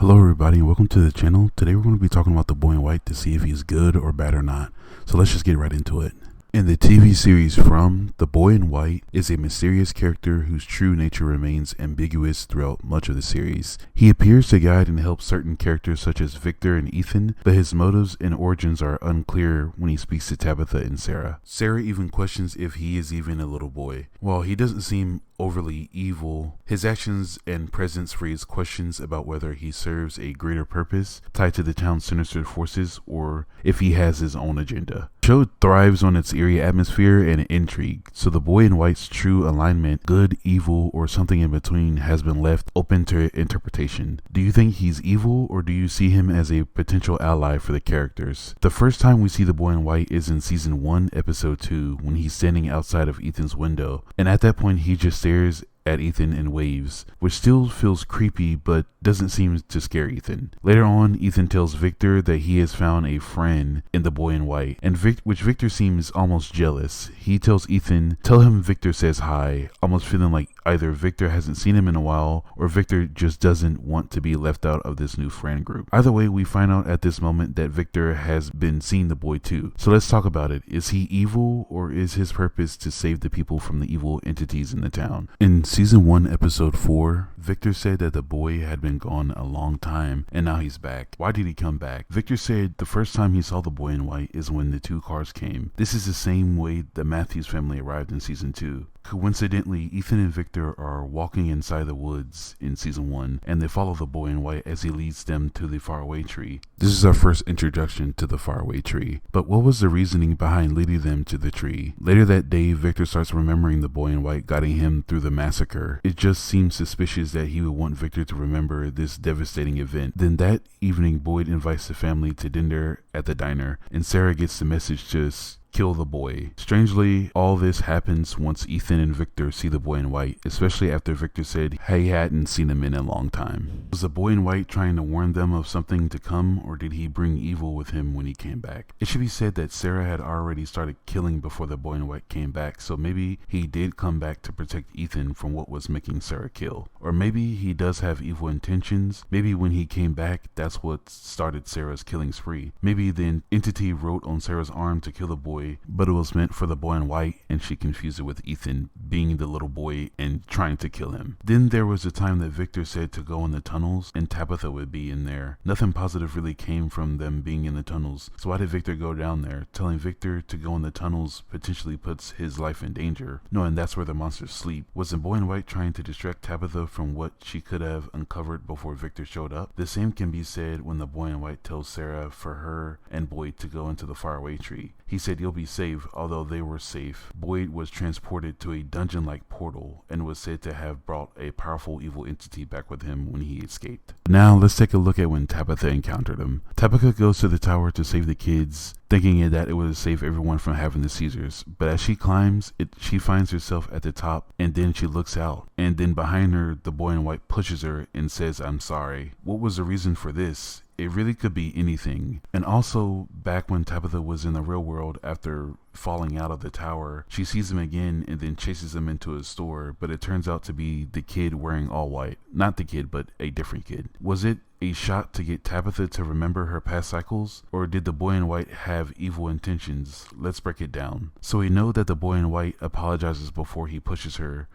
Hello everybody and welcome to the channel. Today we're going to be talking about the boy in white to see if he's good or bad or not. So let's just get right into it. In the TV series From, the boy in white is a mysterious character whose true nature remains ambiguous throughout much of the series. He appears to guide and help certain characters such as Victor and Ethan, but his motives and origins are unclear when he speaks to Tabitha and Sarah. Sarah even questions if he is even a little boy. While he doesn't seem overly evil, his actions and presence raise questions about whether he serves a greater purpose tied to the town's sinister forces or if he has his own agenda. The show thrives on its eerie atmosphere and intrigue, so the boy in white's true alignment, good, evil, or something in between, has been left open to interpretation. Do you think he's evil, or do you see him as a potential ally for the characters? The first time we see the boy in white is in season 1 episode 2 when he's standing outside of Ethan's window, and at that point he just stares at Ethan and waves, which still feels creepy but doesn't seem to scare Ethan. Later on, Ethan tells Victor that he has found a friend in the boy in white, and which Victor seems almost jealous. He tells Ethan, tell him Victor says hi, almost feeling like either Victor hasn't seen him in a while or Victor just doesn't want to be left out of this new friend group. Either way, we find out at this moment that Victor has been seeing the boy too. So let's talk about it. Is he evil, or is his purpose to save the people from the evil entities in the town? In season 1 episode 4, Victor said that the boy had been gone a long time and now he's back. Why did he come back? Victor said the first time he saw the boy in white is when the 2 cars came. This is the same way the Matthews family arrived in season 2. Coincidentally, Ethan and Victor are walking inside the woods in season 1, and they follow the boy in white as he leads them to the faraway tree. This is our first introduction to the faraway tree. But what was the reasoning behind leading them to the tree? Later that day, Victor starts remembering the boy in white guiding him through the massacre. It just seems suspicious that he would want Victor to remember this devastating event. Then that evening, Boyd invites the family to dinner at the diner, and Sarah gets the message to kill the boy. Strangely, all this happens once Ethan and Victor see the boy in white, especially after Victor said he hadn't seen him in a long time. Was the boy in white trying to warn them of something to come, or did he bring evil with him when he came back? It should be said that Sarah had already started killing before the boy in white came back, so maybe he did come back to protect Ethan from what was making Sarah kill. Or maybe he does have evil intentions. Maybe when he came back, that's what started Sarah's killing spree. Maybe the entity wrote on Sarah's arm to kill the boy, but it was meant for the boy in white, and she confused it with Ethan being the little boy and trying to kill him. Then there was a time that Victor said to go in the tunnels and Tabitha would be in there. Nothing positive really came from them being in the tunnels, so why did Victor go down there? Telling Victor to go in the tunnels potentially puts his life in danger, knowing that's where the monsters sleep. Was the boy in white trying to distract Tabitha from what she could have uncovered before Victor showed up? The same can be said when the boy in white tells Sarah for her and Boyd to go into the faraway tree. He said you'll be safe. Although they were safe, Boyd was transported to a dungeon-like portal and was said to have brought a powerful evil entity back with him when he escaped. Now let's take a look at when Tabitha encountered him. Tabitha goes to the tower to save the kids, thinking that it would save everyone from having the seizures, but as she climbs, she finds herself at the top, and then she looks out, and then behind her, the boy in white pushes her and says, "I'm sorry." What was the reason for this? It really could be anything. And also, back when Tabitha was in the real world after falling out of the tower, she sees him again and then chases him into a store, but it turns out to be the kid wearing all white. Not the kid, but a different kid. Was it a shot to get Tabitha to remember her past cycles, or did the boy in white have evil intentions? Let's break it down. So we know that the boy in white apologizes before he pushes her.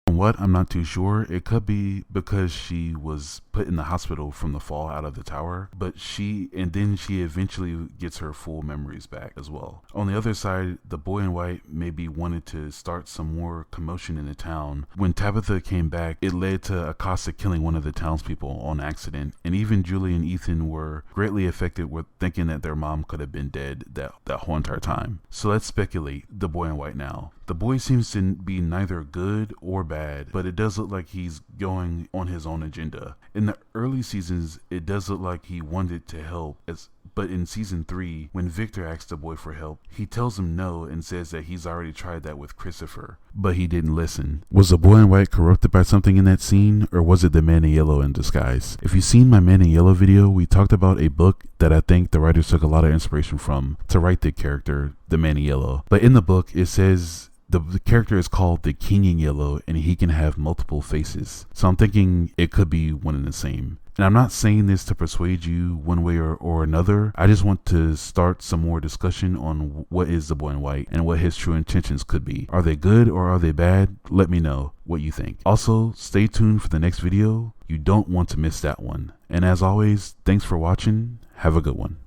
What? I'm not too sure. It could be because she was put in the hospital from the fall out of the tower, but then she eventually gets her full memories back as well. On the other side, the boy in white maybe wanted to start some more commotion in the town. When Tabitha came back, it led to Acosta killing one of the townspeople on accident, and even Julie and Ethan were greatly affected with thinking that their mom could have been dead that whole entire time. So let's speculate the boy in white now. The boy seems to be neither good or bad, but it does look like he's going on his own agenda. In the early seasons, it does look like he wanted to help, but in season 3, when Victor asks the boy for help, he tells him no and says that he's already tried that with Christopher, but he didn't listen. Was the boy in white corrupted by something in that scene, or was it the man in yellow in disguise? If you've seen my man in yellow video, we talked about a book that I think the writers took a lot of inspiration from to write the character, the man in yellow. But in the book, it says the character is called the King in Yellow, and he can have multiple faces. So I'm thinking it could be one and the same. And I'm not saying this to persuade you one way or another. I just want to start some more discussion on what is the boy in white and what his true intentions could be. Are they good or are they bad? Let me know what you think. Also, stay tuned for the next video. You don't want to miss that one. And as always, thanks for watching. Have a good one.